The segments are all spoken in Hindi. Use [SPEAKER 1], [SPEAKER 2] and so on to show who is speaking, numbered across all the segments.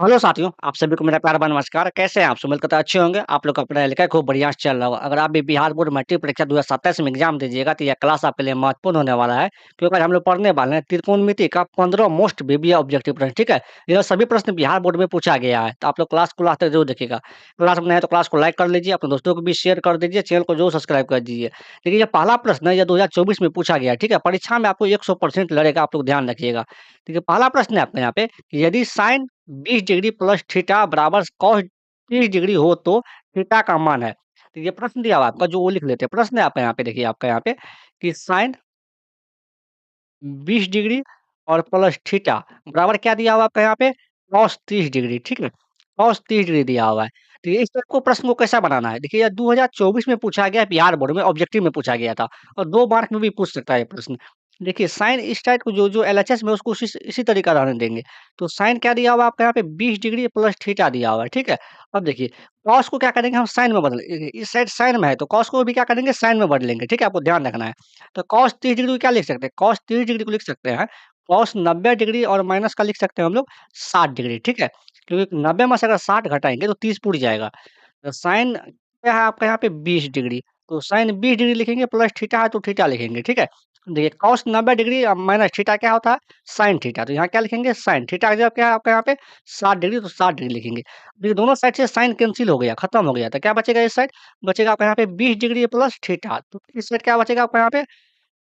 [SPEAKER 1] हेलो साथियों, आप सभी को मेरा प्यार भरा नमस्कार। कैसे हैं आप? उम्मीद करता अच्छे होंगे। आप लोग का पढ़ाई-लिखाई खूब बढ़िया से चल रहा होगा। अगर आप भी बिहार बोर्ड मैट्रिक परीक्षा 2027 में एग्ज़ाम दीजिएगा, तो यह क्लास आपके लिए महत्वपूर्ण होने वाला है, क्योंकि आज हम लोग पढ़ने वाले हैं त्रिकोणमिति का 15 मोस्ट बीबीए ऑब्जेक्टिव प्रश्न, ठीक है? यह सभी प्रश्न बिहार बोर्ड में पूछा गया है, तो आप लोग क्लास को लास्ट तक ज़रूर देखिएगा। क्लास में नए हैं तो क्लास को लाइक कर लीजिए, अपने दोस्तों को भी शेयर कर दीजिए, चैनल को ज़रूर सब्सक्राइब कर दीजिए। देखिए, ये पहला प्रश्न है, ये 2024 में पूछा गया है, ठीक है? परीक्षा में आपको 100% लड़ेगा, आप लोग ध्यान रखिएगा। देखिए, पहला प्रश्न है आपका यहाँ पे, कि यदि साइन 20 डिग्री प्लस थीटा बराबर कॉस 30 डिग्री हो तो थीटा का मान है। तो ये प्रश्न दिया हुआ है आपका, जो वो लिख लेते हैं। प्रश्न है आपका यहाँ पे, देखिए आपका यहाँ पे कि साइन 20 डिग्री और प्लस थीटा बराबर क्या दिया हुआ है आपका यहाँ पे कॉस 30 डिग्री, ठीक है? कॉस 30 डिग्री दिया हुआ है। तो ये इस टाइप को प्रश्न को कैसा बनाना है? देखिए, ये 2024 में पूछा गया है, बिहार बोर्ड में ऑब्जेक्टिव में पूछा गया था और 2 मार्क में भी पूछ सकता है ये प्रश्न। देखिए, साइन इस टाइप को जो एलएचएस में उसको इसी तरीका रहने देंगे। तो साइन क्या दिया हुआ है आपका यहाँ पे 20 डिग्री प्लस थीटा दिया हुआ है, ठीक है? अब देखिए, कॉस को क्या करेंगे हम साइन में बदल इस साइड साइन में है, तो कॉस को भी क्या करेंगे साइन में बदलेंगे, ठीक है? आपको ध्यान रखना है। तो cos 30 डिग्री को क्या लिख सकते हैं? cos 30 डिग्री को लिख सकते हैं cos 90 डिग्री और माइनस का लिख सकते हैं हम लोग 60 डिग्री, ठीक है? क्योंकि 90 में से अगर 60 घटाएँगे तो 30 पूरी जाएगा। तो साइन क्या है आपका यहाँ पे 20 डिग्री, तो साइन 20 डिग्री लिखेंगे प्लस थीटा है तो थीटा लिखेंगे, ठीक है? देखिए cos 90 डिग्री माइनस थीटा क्या होता है? साइन थीटा, तो यहाँ क्या लिखेंगे साइन थीटा की जगह क्या है आपका यहाँ पे 60 डिग्री तो 60 डिग्री लिखेंगे। देखिए दोनों साइड से साइन कैंसल हो गया, खत्म हो गया, तो क्या बचेगा इस साइड? बचेगा आपका यहाँ पे 20 डिग्री प्लस थीटा, तो इस साइड क्या बचेगा आपका यहाँ पे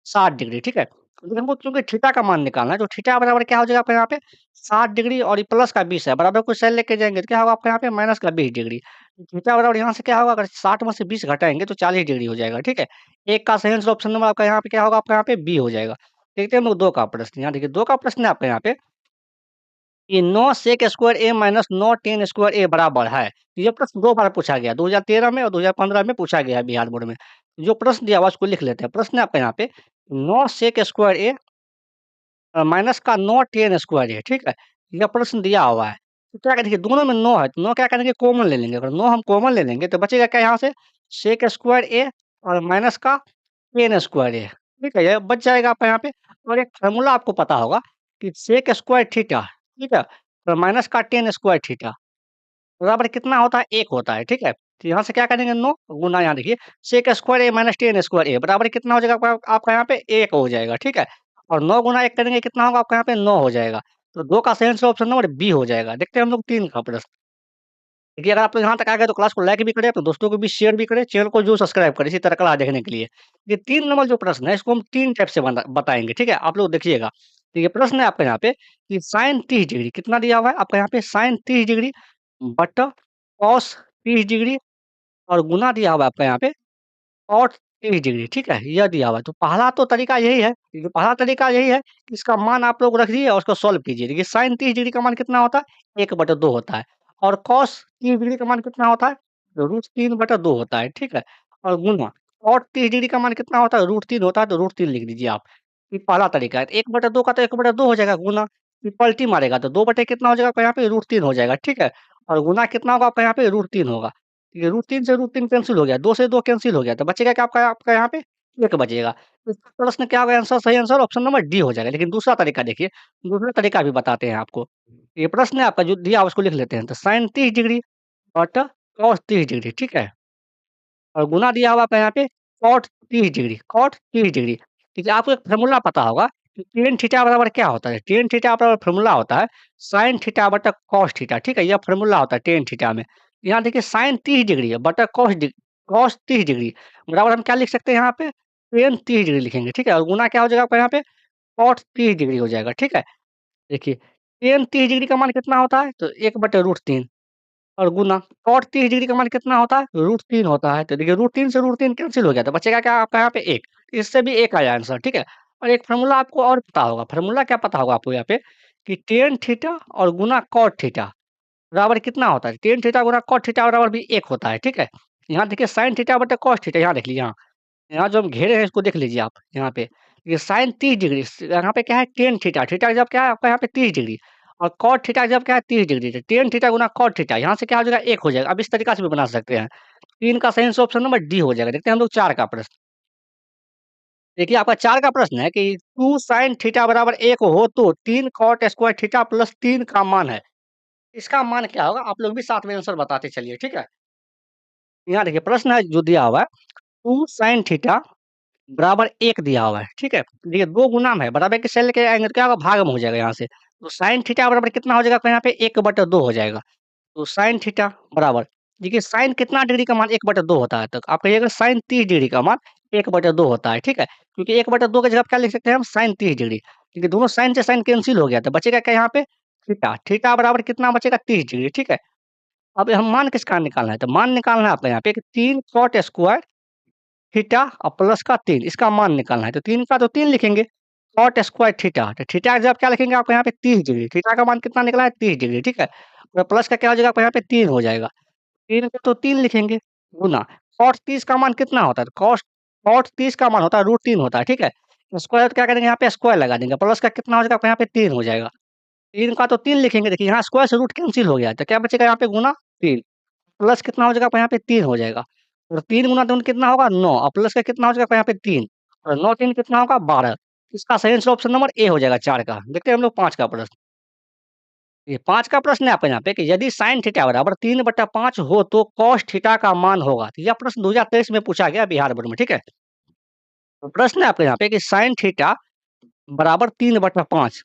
[SPEAKER 1] 60 डिग्री, ठीक है? लेकिन हमको चूँकि थीटा का मान निकालना है, तो थीटा बराबर क्या हो जाएगा आपका यहाँ पे 60 डिग्री और ये प्लस का 20 है, बराबर कुछ साइड लेके जाएँगे तो क्या होगा आपका यहाँ पे माइनस का 20 डिग्री। तो थीटा बराबर यहाँ से क्या होगा अगर 60 में से 20 घटाएँगे तो 40 डिग्री हो जाएगा, ठीक है? एक का सही आंसर ऑप्शन नंबर आपका यहाँ पे क्या होगा आपका यहाँ पे बी हो जाएगा। देखते हैं हम लोग 2 का प्रश्न, यहाँ देखिए 2 का प्रश्न है आपका यहाँ पे कि 9 सेक स्क्वायर ए माइनस 9 टेन स्क्वायर ए बराबर है। ये प्रश्न 2 बार पूछा गया, 2013 में और 2015 में पूछा गया है बिहार बोर्ड में। जो प्रश्न दिया हुआ है उसको लिख लेते हैं। प्रश्न है आपका यहाँ पे 9 सेक स्क्वायर ए माइनस का 9 टेन स्क्वायर ए, ठीक है? यह प्रश्न दिया हुआ है। तो क्या करेंगे दोनों में 9 है, तो 9 क्या करेंगे कॉमन ले लेंगे। अगर 9 हम कॉमन ले लेंगे तो बचेगा क्या यहाँ से सेक स्क्वायर ए और माइनस का टेन स्क्वायर ए, ठीक है? ये बच जाएगा आपका यहाँ पे और एक फ़ॉर्मूला आपको पता होगा कि सेक स्क्वायर थीटा, ठीक है? और माइनस का टेन स्क्वायर थीटा बराबर कितना होता है? 1 होता है, ठीक है? तो यहाँ से क्या करेंगे 9 गुना यहाँ देखिए सेक स्क्वायर ए माइनस टेन स्क्वायर ए बराबर कितना हो जाएगा आपका यहाँ पे 1 हो जाएगा, ठीक है? और 9 गुना 1 करेंगे कितना होगा आपका यहाँ पे 9 हो जाएगा। तो 2 का सही आंसर ऑप्शन नंबर बी हो जाएगा। देखते हैं हम लोग 3 का प्रश्न। देखिए अगर आप लोग यहाँ तक आ गए तो क्लास को लाइक भी करें, अपने दोस्तों को भी शेयर भी करें, चैनल को ज़रूर सब्सक्राइब करें इसी तरह क्लास देखने के लिए। ये 3 नंबर जो प्रश्न है इसको हम 3 टाइप से बताएँगे, ठीक है? आप लोग देखिएगा। देखिए प्रश्न है आपका यहाँ पे कि साइन 30 डिग्री कितना दिया हुआ है? आपका यहाँ पे साइन 30 डिग्री बटा कॉस 30 डिग्री और गुना दिया हुआ है आपका यहाँ पे कॉट 30 डिग्री, ठीक है? यह दिया हुआ है। तो पहला तो तरीका यही है, देखिए पहला तरीका यही है कि इसका मान आप लोग रख दिए और उसको सॉल्व कीजिए। देखिए साइन 30 डिग्री का मान कितना होता है? 1/2 होता है और कॉस 30 डिग्री का मान कितना होता है? √3/2 होता है, ठीक है? और गुना कॉट 30 डिग्री का मान कितना होता है? √3 होता है, तो √3 लिख दीजिए आप। ये पहला तरीका है। 1/2 का तो 1/2 हो जाएगा गुना, फिर पलटी मारेगा तो 2 बटे कितना हो जाएगा आपका यहाँ पे √3 हो जाएगा, ठीक है? और गुना कितना होगा आपका यहाँ पे √3 होगा। ये रूट 3 से रूट 3 कैंसल हो गया, 2 से 2 कैंसल हो गया, तो बचेगा क्या आपका आपका यहाँ पे 1 बचेगा। तो इसका प्रश्न क्या होगा आंसर सही आंसर ऑप्शन नंबर डी हो जाएगा। लेकिन दूसरा तरीका देखिए, दूसरा तरीका भी बताते हैं आपको। ये प्रश्न है आपका जो दिया उसको लिख लेते हैं। तो साइन 30 डिग्री बटा कॉस 30 डिग्री, ठीक है? और गुना दिया हुआ आपका यहाँ पे कॉट 30 डिग्री। देखिए आपको एक फ़ॉर्मूला पता होगा कि टेन थीटा बराबर क्या होता है? टेन थीटा बराबर फ़ॉर्मूला होता है साइन थीटा बटा कॉस थीटा, ठीक है? यह फ़ॉर्मूला होता है टेन थीटा में। यहाँ देखिए साइन 30 डिग्री है बटा कॉस 30 डिग्री बराबर हम क्या लिख सकते हैं यहाँ पे? टेन 30 डिग्री लिखेंगे, ठीक है? और गुना क्या हो जाएगा आपका यहाँ पे कॉट 30 डिग्री हो जाएगा, ठीक है? देखिए टेन 30 डिग्री का मान कितना होता है? तो 1/√3 और गुना cot 30 डिग्री का मान कितना होता है? √3 होता है। तो देखिए √3 से √3 कैंसल हो गया तो बचेगा क्या आपका यहाँ पे 1। इससे भी 1 आया आंसर, ठीक है? और एक फ़ॉर्मूला आपको और पता होगा, फ़ॉर्मूला क्या पता होगा आपको यहाँ पे कि tan थीटा और गुना cot थीटा बराबर कितना होता है? tan थीटा गुना cot थीटा बराबर भी 1 होता है, ठीक है? यहाँ देखिए sin थीटा बटा cos थीटा यहाँ देख लीजिए यहाँ। यहाँ जो हम घेरे हैं इसको देख लीजिए आप यहाँ पे। ये साइन 30 डिग्री यहाँ पे क्या है tan थीटा, थीटा जब क्या है आपका यहाँ पे 30 डिग्री और कॉट थीटा जब क्या है 30 डिग्री तो tan थीटा गुना कॉट थीटा यहाँ से क्या हो जाएगा 1 हो जाएगा। अब इस तरीका से भी बना सकते हैं। 3 का सही आंसर ऑप्शन नंबर डी हो जाएगा। देखते हैं हम लोग 4 का प्रश्न। देखिए आपका 4 का प्रश्न है कि 2 sin थीटा बराबर 1 हो तो 3 कॉट स्क्वायर थीटा प्लस 3 का मान है। इसका मान क्या होगा? आप लोग भी साथ में आंसर बताते चलिए, ठीक है? यहाँ देखिए प्रश्न है जो दिया हुआ है 2 sin थीटा बराबर 1 दिया हुआ है, ठीक है? देखिए 2 गुना में है, बराबर के सेल के आएँगे तो क्या होगा? भाग में हो जाएगा यहाँ से। तो sin थीटा बराबर कितना हो जाएगा? आपका यहाँ पे 1/2 हो जाएगा। तो sin थीटा बराबर देखिए sin कितना डिग्री का मान 1/2 होता है? तो आप कहिएगा sin 30 डिग्री का मान 1/2 होता है, ठीक है? क्योंकि 1/2 की जगह क्या लिख सकते हैं हम? sin 30 degree. क्योंकि दोनों sin से sin कैंसल हो गया, तो बचेगा क्या यहाँ पे? थीटा। थीटा बराबर कितना बचेगा? 30 डिग्री, ठीक है? अब हम मान किसका निकालना है? तो मान निकालना है आपका यहाँ पे कि 3 cot स्क्वायर थीटा और प्लस का 3 इसका मान निकालना है। तो 3 का तो 3 लिखेंगे, cot स्क्वायर थीटा, तो थीटा की जगह क्या लिखेंगे आपको यहाँ पे 30 डिग्री। थीटा का मान कितना निकला है? 30 डिग्री, ठीक है? और प्लस का क्या हो जाएगा आपको यहाँ पे 3 हो जाएगा। 3 का तो 3 लिखेंगे, गुना cot 30 का मान कितना होता है? तो cot 30 का मान होता है √3 होता है, ठीक है? स्क्वायर तो क्या करेंगे यहाँ पे स्क्वायर लगा देंगे, प्लस का कितना हो जाएगा आपको यहाँ पे 3 हो जाएगा। 3 का तो 3 लिखेंगे, देखिए यहाँ स्क्वायर से रूट कैंसल हो गया है, तो क्या बचेगा यहाँ पे गुना 3 प्लस कितना हो जाएगा आपका यहाँ पे 3 हो जाएगा। और 3 गुना 3 कितना होगा? 9 और प्लस का कितना हो जाएगा आपका यहाँ पे 3 और 9 3 कितना होगा? 12। इसका सही आंसर ऑप्शन नंबर ए हो जाएगा 4 का। देखते हैं हम लोग 5 का प्रश्न। ये 5 का प्रश्न है आपके यहाँ पे कि यदि sin थीटा बराबर 3/5 हो तो cos थीटा का मान होगा। तो यह प्रश्न 2023 में पूछा गया बिहार बोर्ड में, ठीक है? तो प्रश्न है आपके यहाँ पे कि sin थीटा बराबर 3/5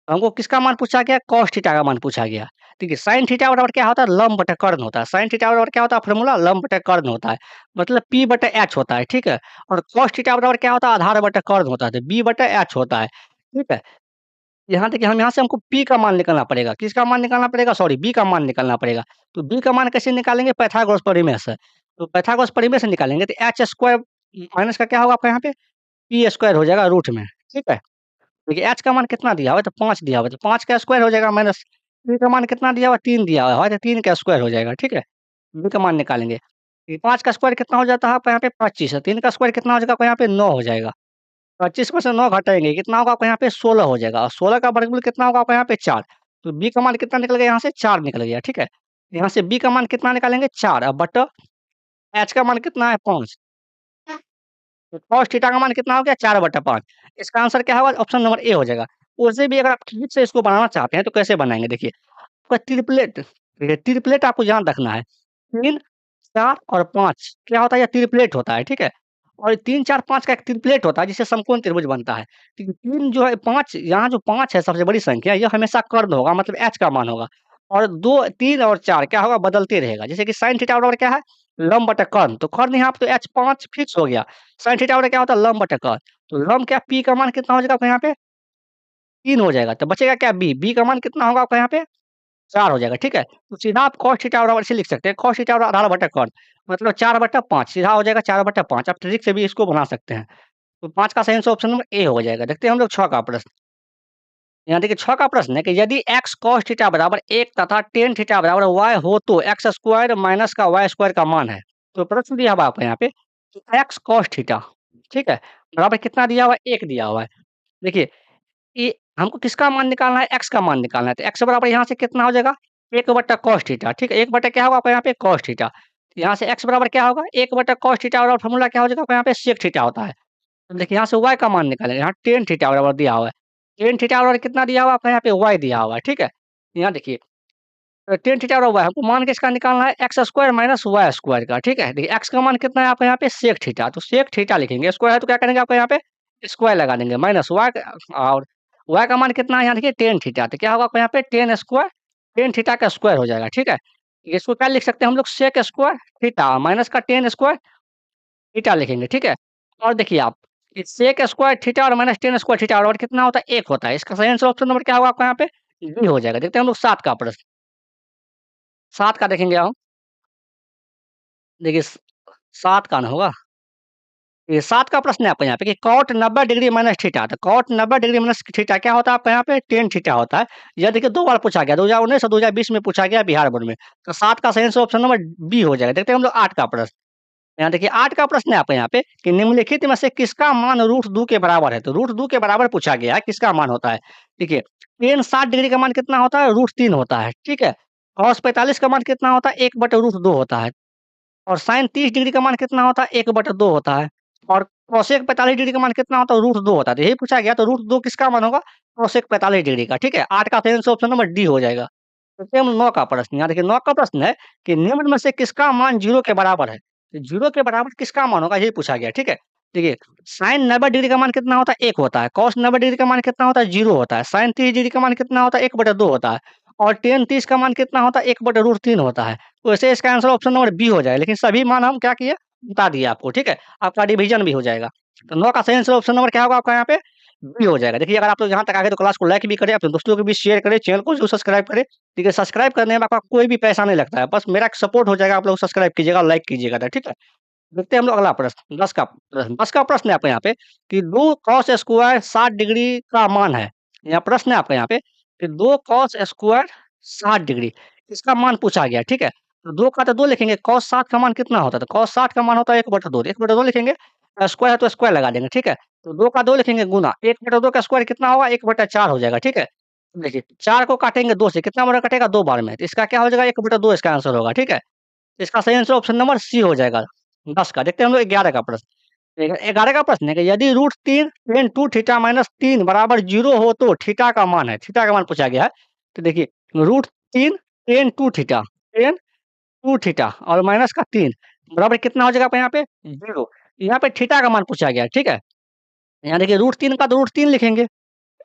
[SPEAKER 1] हमको किसका मान पूछा गया? cos थीटा का मान पूछा गया। देखिए sin थीटा बराबर क्या होता है? लंब बटा कर्ण होता है। sin थीटा बराबर क्या होता है? फॉर्मूला लंब बटा कर्ण होता है। मतलब P/h होता है, ठीक है? और cos थीटा बराबर क्या होता है? आधार बटा कर्ण होता है, तो B/h होता है, ठीक है? यहाँ देखिए हम यहाँ से हमको P का मान निकालना पड़ेगा। किसका मान निकालना पड़ेगा? सॉरी B का मान निकालना पड़ेगा। तो B का मान कैसे निकालेंगे? पाइथागोरस प्रमेय से। तो पाइथागोरस प्रमेय से निकालेंगे तो h स्क्वायर माइनस का क्या होगा आपका यहाँ पे? P स्क्वायर हो जाएगा रूट में, ठीक है? देखिए h का मान कितना दिया हुआ है? तो 5 दिया हुआ है, तो 5 का स्क्वायर हो जाएगा माइनस b का मान कितना दिया हुआ है? 3 दिया हुआ है, तो 3 का स्क्वायर हो जाएगा, ठीक है? b का मान निकालेंगे। ये 5 का स्क्वायर कितना हो जाता है आपका यहाँ पे 25 है, 3 का स्क्वायर कितना हो जाएगा आपका यहाँ पे 9 हो जाएगा। 25 में से 9 घटाएँगे कितना होगा आपका यहाँ पे 16 हो जाएगा और 16 का वर्गमूल कितना होगा आपका यहाँ पे 4। तो b का मान कितना निकल गया यहाँ से 4 निकल गया, ठीक है? यहाँ से b का मान कितना निकालेंगे 4 और बटा h का मान कितना है 5। तो cos थीटा का मान कितना हो गया 4/5 इसका आंसर क्या होगा? ऑप्शन नंबर ए हो जाएगा। उससे भी अगर आप ठीक से इसको बनाना चाहते हैं तो कैसे बनाएँगे देखिए, आपका ट्रिपलेट देखिए ट्रिपलेट आपको ध्यान रखना है। 3, 4 और 5 क्या होता है? ये ट्रिपलेट होता है, ठीक है? और 3, 4, 5 का एक ट्रिपलेट होता है जिससे समकोण त्रिभुज बनता है। ठीक है, 3 जो है 5 यहाँ जो 5 है सबसे बड़ी संख्या ये हमेशा कर्ण होगा मतलब h का मान होगा। और 2, 3 और 4 क्या होगा? बदलते रहेगा। जैसे कि sin थीटा बराबर क्या है? लंब बटा कर्ण। तो कर्ण यहाँ पे तो h5 फिक्स हो गया। sin थीटा बराबर क्या होता है? लंब बटा कर्ण। तो लंब क्या p का मान कितना हो जाएगा आपका यहाँ पे? 3 हो जाएगा। तो बचेगा क्या b? b का मान कितना होगा आपका यहाँ पे? 4 हो जाएगा, ठीक है? तो सीधा आप cos थीटा बराबर ऐसे लिख सकते हैं cos थीटा बराबर आधार बटा कर्ण मतलब 4/5 सीधा हो जाएगा 4/5 आप ट्रिक से भी इसको बना सकते हैं। तो 5 का सही आंसर ऑप्शन नंबर ए हो जाएगा। देखते हैं हम लोग 6 का प्रश्न। यहाँ देखिए 6 का प्रश्न है कि यदि x cos थीटा बराबर 1 तथा tan थीटा बराबर y हो तो x स्क्वायर माइनस का y स्क्वायर का मान है। तो प्रश्न दिया हुआ है आपको यहाँ पे कि x cos थीटा, ठीक है? बराबर कितना दिया हुआ है? 1 दिया हुआ है। देखिए ये हमको किसका मान निकालना है? x का मान निकालना है। तो x बराबर यहाँ से कितना हो जाएगा? 1/cos थीटा, ठीक है? 1 बटा क्या होगा आपका यहाँ पे? cos theta. यहाँ से x बराबर क्या होगा? 1/cos थीटा बराबर फ़ॉर्मूला क्या हो जाएगा आपका यहाँ पे? sec थीटा होता है। तो देखिए यहाँ से y का मान निकालेंगे, यहाँ tan थीटा बराबर दिया हुआ है। tan थीटा बराबर कितना दिया हुआ है आपका यहाँ पे? y दिया हुआ है, ठीक है? यहाँ देखिए tan थीटा बराबर y हमको मान किसका निकालना है? x square minus y square का, ठीक है? देखिए x का मान कितना है आपका यहाँ पे? sec theta. तो sec थीटा लिखेंगे, स्क्वायर है तो क्या करेंगे आपका यहाँ पे? स्क्वायर लगा देंगे माइनस y और y का मान कितना है यहाँ देखिए tan थीटा। तो क्या होगा आपको यहाँ पे? tan स्क्वायर tan थीटा का स्क्वायर हो जाएगा, ठीक है? इसको क्या लिख सकते हैं हम लोग? sec स्क्वायर थीटा माइनस का tan स्क्वायर थीटा लिखेंगे, ठीक है? और देखिए आप इस सेक स्क्वायर थीटा और माइनस tan स्क्वायर थीटा बराबर कितना होता है? 1 होता है। इसका सही आंसर ऑप्शन नंबर क्या होगा आपका यहाँ पे? बी हो जाएगा। देखते हैं हम लोग 7 का प्रश्न। 7 का देखेंगे हम। देखिए 7 का ना होगा। ये 7 का प्रश्न है आपका यहाँ पे कि cot 90 डिग्री माइनस थीटा। तो cot 90 डिग्री माइनस थीटा क्या होता है आपका यहाँ पे? tan थीटा होता है। यह देखिए 2 बार पूछा गया, 2019 और 2020 में पूछा गया बिहार बोर्ड में। तो 7 का सही आंसर ऑप्शन नंबर बी हो जाएगा। देखते हैं हम लोग 8 का प्रश्न। यहाँ देखिए 8 का प्रश्न है आपके यहाँ पे कि निम्नलिखित में से किसका मान √2 के बराबर है? तो √2 के बराबर पूछा गया है, किसका मान होता है? देखिए tan 60 डिग्री का मान कितना होता है? √3 होता है, ठीक है? cos 45 का मान कितना होता है? 1/√2 होता है और sin 30 डिग्री का मान कितना होता है? 1/2 होता है और cosec 45 डिग्री का मान कितना होता है? √2 होता है। तो यही पूछा गया तो √2 किसका मान होगा? cosec 45 डिग्री का, ठीक है? 8 का सही आंसर ऑप्शन नंबर डी हो जाएगा। देखिए हम 9 का प्रश्न, यहाँ देखिए 9 का प्रश्न है कि निम्न में से किसका मान 0 के बराबर है? तो 0 के बराबर किसका मान होगा, यही पूछा गया, ठीक है? देखिए, साइन 90 डिग्री का मान कितना होता है? 1 होता है। कॉस 90 डिग्री का मान कितना होता है? 0 होता है। साइन 30 डिग्री का मान कितना होता है? 1/2 होता है। और tan 30 का मान कितना होता है? 1/√3 होता है। तो वैसे इसका आंसर ऑप्शन नंबर बी हो जाएगा, लेकिन सभी मान हम क्या किए? बता दिए आपको, ठीक है? आपका डिवीज़न भी हो जाएगा। तो 9 का सही आंसर ऑप्शन नंबर क्या होगा आपका यहाँ पे? बी हो जाएगा। देखिए, अगर आप लोग यहाँ तक आ गए तो क्लास को लाइक भी करें, अपने दोस्तों को भी शेयर करें, चैनल को ज़रूर सब्सक्राइब करें। ठीक है, सब्सक्राइब करने में आपका कोई भी पैसा नहीं लगता है, बस मेरा एक सपोर्ट हो जाएगा, आप लोग सब्सक्राइब कीजिएगा, लाइक कीजिएगा तो, ठीक है? देखते हैं हम लोग अगला प्रश्न, 10 का प्रश्न है आपके यहाँ पे कि 2 कॉस स्क्वायर 60 डिग्री का मान है। यहाँ प्रश्न है आपके यहाँ पे कि 2 कॉस स्क्वायर 60 डिग्री, इसका मान पूछा गया है, ठीक है? तो 2 का तो 2 लिखेंगे, कॉस 60 का मान कितना होता है? तो कॉस 60 का मान होता है 1/2, 1/2 लिखेंगे, स्क्वायर है तो स्क्वायर लगा देंगे, ठीक है? तो 2 का 2 लिखेंगे गुना, 1/2 का स्क्वायर कितना होगा? 1/4 हो जाएगा, ठीक है? देखिए, 4 को काटेंगे 2 से, कितना बार कटेगा? 2 बार में, तो इसका क्या हो जाएगा? 1/2 इसका आंसर होगा, ठीक है? तो इसका सही आंसर ऑप्शन नंबर सी हो जाएगा, 10 का। देखते हैं हम लोग 11 का प्रश्न। 11 का प्रश्न है कि यदि √3 tan 2 थीटा माइनस 3 बराबर 0 हो तो थीटा का मान है, थीटा का मान पूछा गया है। तो देखिए, √3 tan 2 थीटा, tan 2 थीटा और माइनस का 3 बराबर कितना हो जाएगा आपका यहाँ पे? 0। यहाँ पे थीटा का मान पूछा गया है, ठीक है? यहाँ देखिए √3 का तो √3 लिखेंगे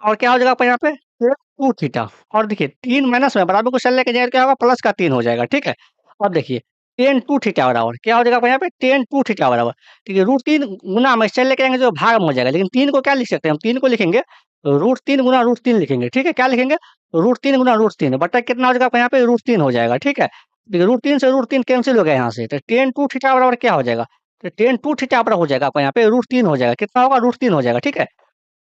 [SPEAKER 1] और क्या हो जाएगा आपका यहाँ पे? tan 2 थीटा और देखिए 3 माइनस में बराबर को साइन लेके जाएगा क्या होगा? प्लस का 3 हो जाएगा, ठीक है? अब देखिए tan 2 थीटा बराबर क्या हो जाएगा आपका यहाँ पे? tan 2 थीटा बराबर ठीक है, √3 गुना में साइन लेके जाएंगे जो भाग में हो जाएगा, लेकिन 3 को क्या लिख सकते हैं हम? 3 को लिखेंगे √3 गुना √3 लिखेंगे, ठीक है? क्या लिखेंगे? √3 गुना √3 बटा कितना हो जाएगा आपका यहाँ पे? √3 हो जाएगा, ठीक है? देखिए √3 से √3 कैंसिल हो गया यहाँ से, तो tan 2 थीटा बराबर क्या हो जाएगा? तो tan 2 थीटा बराबर हो जाएगा आपका यहाँ पे √3 हो जाएगा, कितना होगा? √3 हो जाएगा, ठीक है?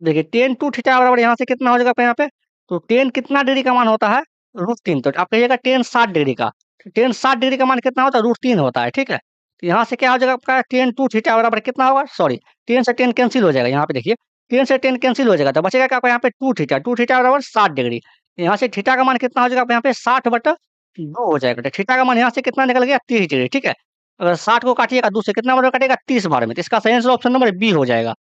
[SPEAKER 1] देखिए tan 2 थीटा बराबर यहाँ से कितना हो जाएगा आपका यहाँ पे? तो tan कितना डिग्री का मान होता है? √3 तो आप कहिएगा tan 60 डिग्री का। tan 60 डिग्री का मान कितना होता है? √3 होता है, ठीक है? तो यहाँ से क्या हो जाएगा आपका tan 2 थीटा बराबर कितना होगा? सॉरी tan से tan कैंसिल हो जाएगा यहाँ पे देखिए, tan से tan कैंसिल हो जाएगा तो बचेगा क्या आपका यहाँ पे 2 थीटा बराबर 60 डिग्री। यहाँ से थीटा का मान कितना हो जाएगा आपका यहाँ पे 60/2 हो जाएगा। तो थीटा का मान यहाँ से कितना निकल गया? 30 डिग्री, ठीक है? अगर 60 को काटिएगा 2 से कितना बार कटेगा? 30 बार में, तो इसका सही आंसर ऑप्शन नंबर बी हो जाएगा।